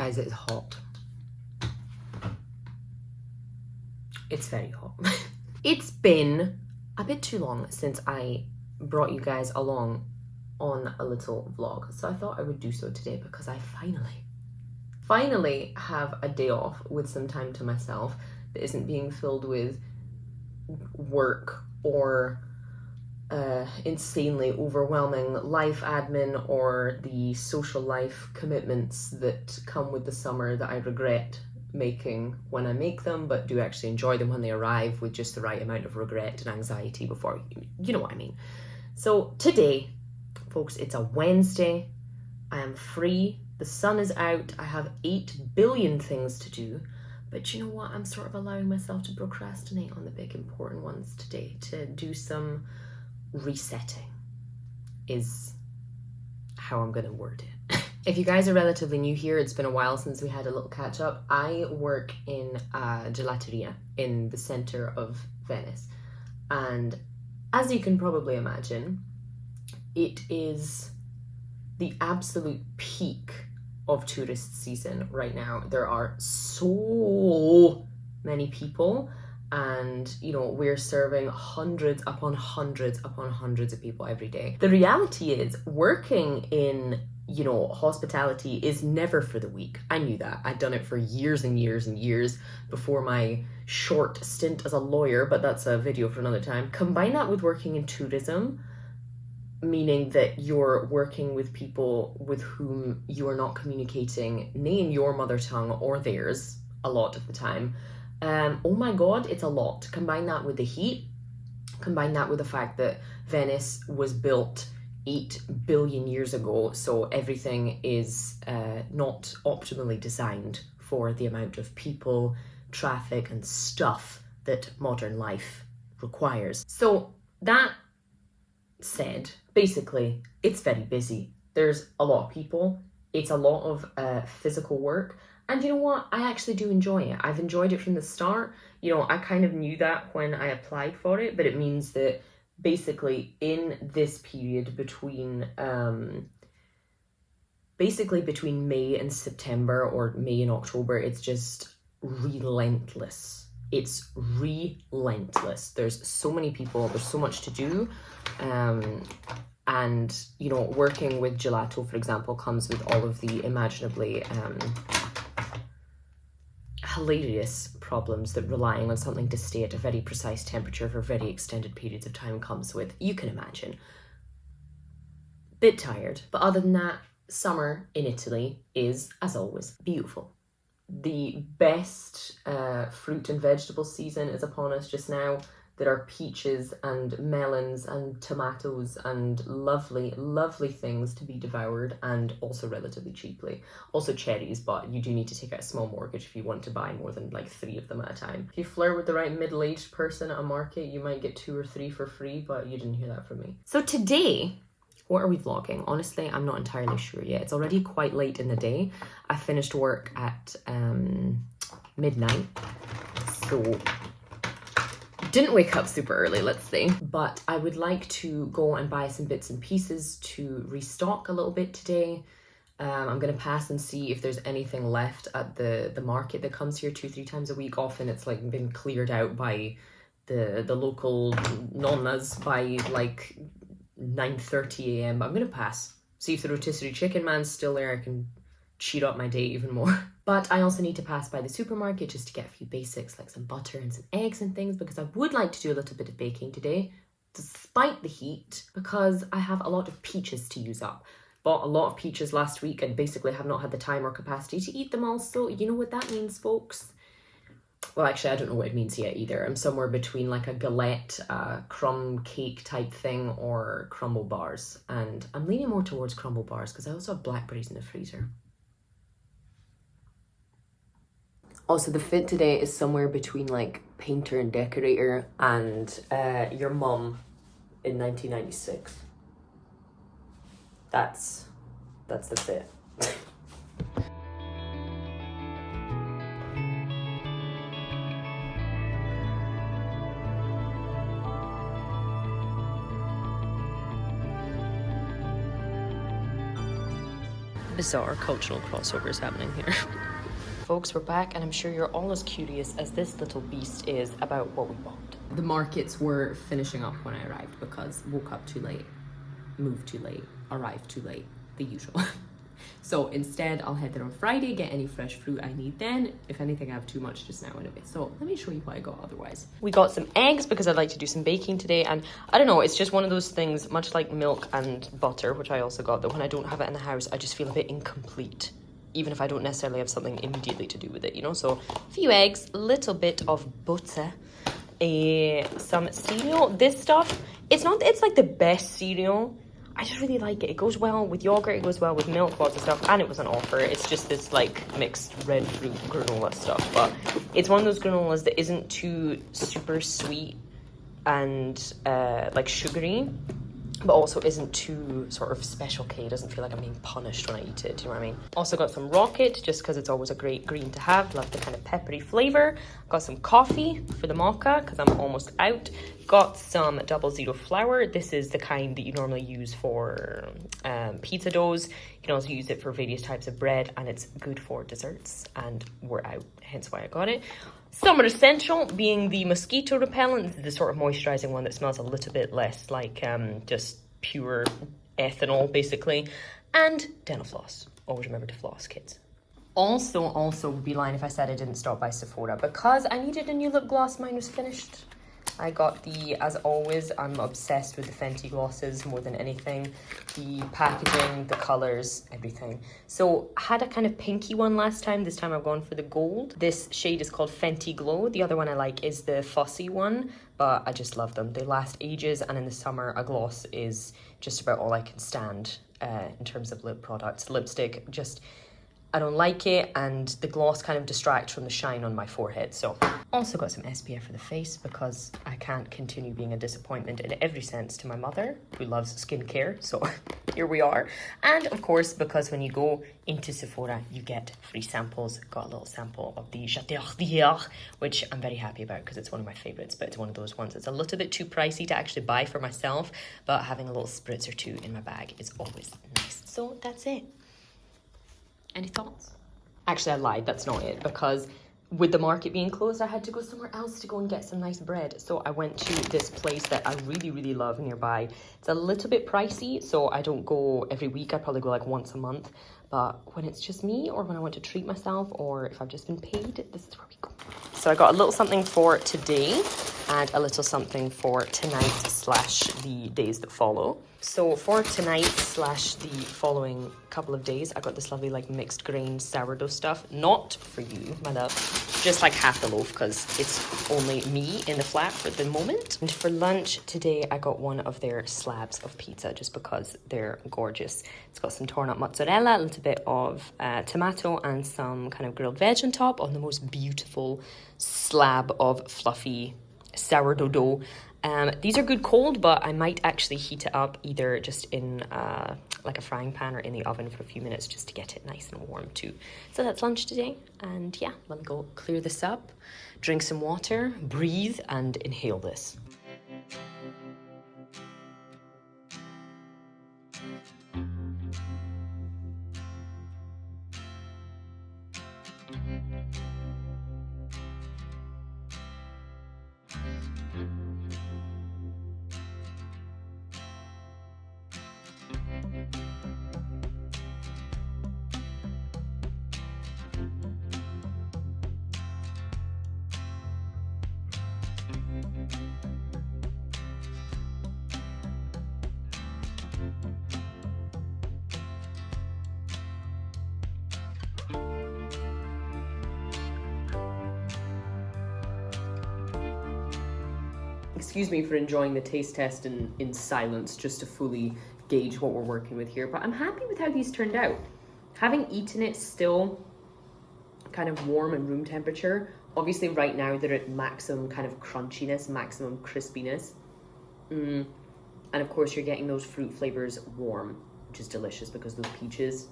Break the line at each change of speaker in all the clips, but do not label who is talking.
Guys, it is hot. It's very hot. It's been a bit too long since I brought you guys along on a little vlog, so I thought I would do so today because I finally have a day off with some time to myself that isn't being filled with work or insanely overwhelming life admin or the social life commitments that come with the summer that I regret making when I make them, but do actually enjoy them when they arrive with just the right amount of regret and anxiety before, you know what I mean. So today, folks, it's a Wednesday. I am free. The sun is out. I have 8 billion things to do. But you know what? I'm sort of allowing myself to procrastinate on the big important ones today, to do some resetting is how I'm going to word it. If you guys are relatively new here, it's been a while since we had a little catch up. I work in a gelateria in the center of Venice. And as you can probably imagine, it is the absolute peak of tourist season right now. There are so many people, and you know, we're serving hundreds upon hundreds upon hundreds of people every day. The reality is, working in, you know, hospitality is never for the weak. I knew that. I'd done it for years and years and years before my short stint as a lawyer, but that's a video for another time. Combine that with working in tourism, meaning that you're working with people with whom you are not communicating, nay, in your mother tongue or theirs a lot of the time. Oh my God, it's a lot. Combine that with the heat, combine that with the fact that Venice was built 8 billion years ago, so everything is not optimally designed for the amount of people, traffic, and stuff that modern life requires. So that said, basically, it's very busy. There's a lot of people. It's a lot of physical work. And you know what? I actually do enjoy it. I've enjoyed it from the start. You know, I kind of knew that when I applied for it, but it means that basically in this period between between May and September, or May and October, it's just relentless. It's relentless. There's so many people, there's so much to do. And, you know, working with gelato, for example, comes with all of the imaginably hilarious problems that relying on something to stay at a very precise temperature for very extended periods of time comes with. You can imagine. Bit tired, but other than that, summer in Italy is, as always, beautiful. The best fruit and vegetable season is upon us just now. There are peaches and melons and tomatoes and lovely, lovely things to be devoured, and also relatively cheaply. Also cherries, but you do need to take out a small mortgage if you want to buy more than like 3 of them at a time. If you flirt with the right middle-aged person at a market, you might get 2 or 3 for free, but you didn't hear that from me. So today, what are we vlogging? Honestly, I'm not entirely sure yet. It's already quite late in the day. I finished work at midnight, so didn't wake up super early, let's say. But I would like to go and buy some bits and pieces to restock a little bit today. I'm gonna pass and see if there's anything left at the market that comes here 2-3 times a week. Often it's like been cleared out by the local nonnas by like 9:30 a.m. I'm gonna pass. See if the rotisserie chicken man's still there. I can cheat up my day even more. But I also need to pass by the supermarket just to get a few basics like some butter and some eggs and things, because I would like to do a little bit of baking today despite the heat, because I have a lot of peaches to use up. Bought a lot of peaches last week and basically have not had the time or capacity to eat them all, so you know what that means, folks. Well, actually, I don't know what it means yet either. I'm somewhere between like a galette, crumb cake type thing, or crumble bars. And I'm leaning more towards crumble bars because I also have blackberries in the freezer. Also, the fit today is somewhere between like painter and decorator and your mum in 1996. That's the fit.
bizarre cultural crossovers happening here. Folks, we're back, and I'm sure you're all as curious as this little beast is about what we bought.
The markets were finishing up when I arrived because woke up too late, moved too late, arrived too late, the usual. So instead, I'll head there on Friday, get any fresh fruit I need then. If anything, I have too much just now anyway. So let me show you what I got otherwise.
We got some eggs because I'd like to do some baking today. And I don't know, it's just one of those things, much like milk and butter, which I also got, that when I don't have it in the house, I just feel a bit incomplete, even if I don't necessarily have something immediately to do with it, you know? So a few eggs, a little bit of butter, some cereal. This stuff, it's like the best cereal. I just really like it. It goes well with yogurt, it goes well with milk, lots of stuff, and it was an offer. It's just this like mixed red fruit granola stuff, but it's one of those granolas that isn't too super sweet and like sugary, but also isn't too sort of special K. It doesn't feel like I'm being punished when I eat it, do you know what I mean? Also got some rocket, just because it's always a great green to have. Love the kind of peppery flavour. Got some coffee for the mocha, because I'm almost out. Got some 00 flour. This is the kind that you normally use for pizza doughs. You can also use it for various types of bread, and it's good for desserts, and we're out, hence why I got it. Summer essential being the mosquito repellent, the sort of moisturising one that smells a little bit less like just pure ethanol, basically. And dental floss. Always remember to floss, kids. Also would be lying if I said I didn't stop by Sephora because I needed a new lip gloss. Mine was finished. I got as always, I'm obsessed with the Fenty glosses more than anything. The packaging, the colours, everything. So I had a kind of pinky one last time. This time I've gone for the gold. This shade is called Fenty Glow. The other one I like is the fussy one, but I just love them. They last ages, and in the summer a gloss is just about all I can stand in terms of lip products. Lipstick, just I don't like it, and the gloss kind of distracts from the shine on my forehead. So also got some SPF for the face because I can't continue being a disappointment in every sense to my mother, who loves skincare. So here we are. And of course, because when you go into Sephora, you get free samples. Got a little sample of the J'adore d'hier, which I'm very happy about because it's one of my favorites, but it's one of those ones that's a little bit too pricey to actually buy for myself, but having a little spritz or two in my bag is always nice. So that's it. Any thoughts? Actually, I lied. That's not it, because with the market being closed, I had to go somewhere else to go and get some nice bread. So I went to this place that I really, really love nearby. It's a little bit pricey, so I don't go every week. I probably go like once a month. But when it's just me, or when I want to treat myself, or if I've just been paid, this is where we go. So I got a little something for today and a little something for tonight / the days that follow. So for tonight / the following couple of days, I got this lovely like mixed grain sourdough stuff. Not for you, my love. Just like half the loaf because it's only me in the flat for the moment. And for lunch today, I got one of their slabs of pizza just because they're gorgeous. It's got some torn up mozzarella, a little bit of tomato and some kind of grilled veg on top on the most beautiful slab of fluffy sourdough dough. These are good cold, but I might actually heat it up either just in like a frying pan or in the oven for a few minutes just to get it nice and warm too. So that's lunch today, and yeah, let me go clear this up, drink some water, breathe, and inhale this. Excuse me for enjoying the taste test in silence, just to fully gauge what we're working with here, but I'm happy with how these turned out. Having eaten it still kind of warm and room temperature, obviously right now they're at maximum kind of crunchiness, maximum crispiness. And of course you're getting those fruit flavors warm, which is delicious because those peaches,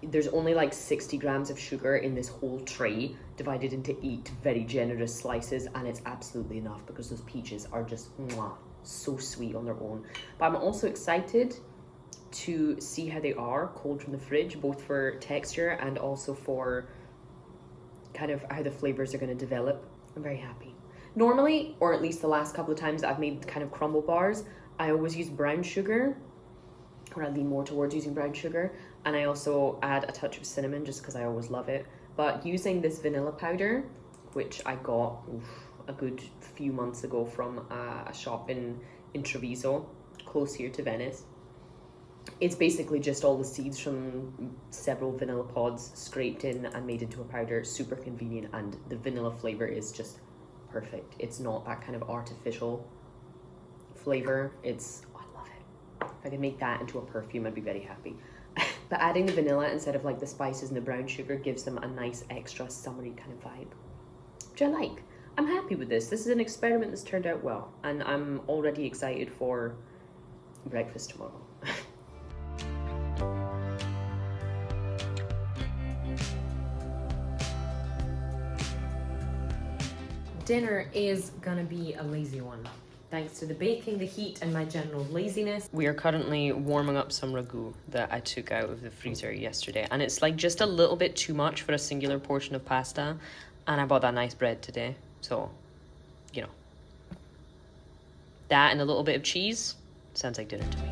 there's only like 60 grams of sugar in this whole tray divided into 8 very generous slices, and it's absolutely enough because those peaches are just so sweet on their own. But I'm also excited to see how they are cold from the fridge, both for texture and also for kind of how the flavors are going to develop. I'm very happy. Normally, or at least the last couple of times that I've made kind of crumble bars, I always use brown sugar, or I lean more towards using brown sugar, and I also add a touch of cinnamon just because I always love it. But using this vanilla powder, which I got a good few months ago from a shop in Treviso, close here to Venice, it's basically just all the seeds from several vanilla pods scraped in and made into a powder. Super convenient, and the vanilla flavor is just perfect. It's not that kind of artificial flavor. It's, oh, I love it. If I could make that into a perfume, I'd be very happy. But adding the vanilla instead of like the spices and the brown sugar gives them a nice extra summery kind of vibe, which I like. I'm happy with this. This is an experiment that's turned out well, and I'm already excited for breakfast tomorrow.
Dinner is gonna be a lazy one, thanks to the baking, the heat, and my general laziness.
We are currently warming up some ragu that I took out of the freezer yesterday, and it's like just a little bit too much for a singular portion of pasta, and I bought that nice bread today, so, you know. That and a little bit of cheese sounds like dinner to me.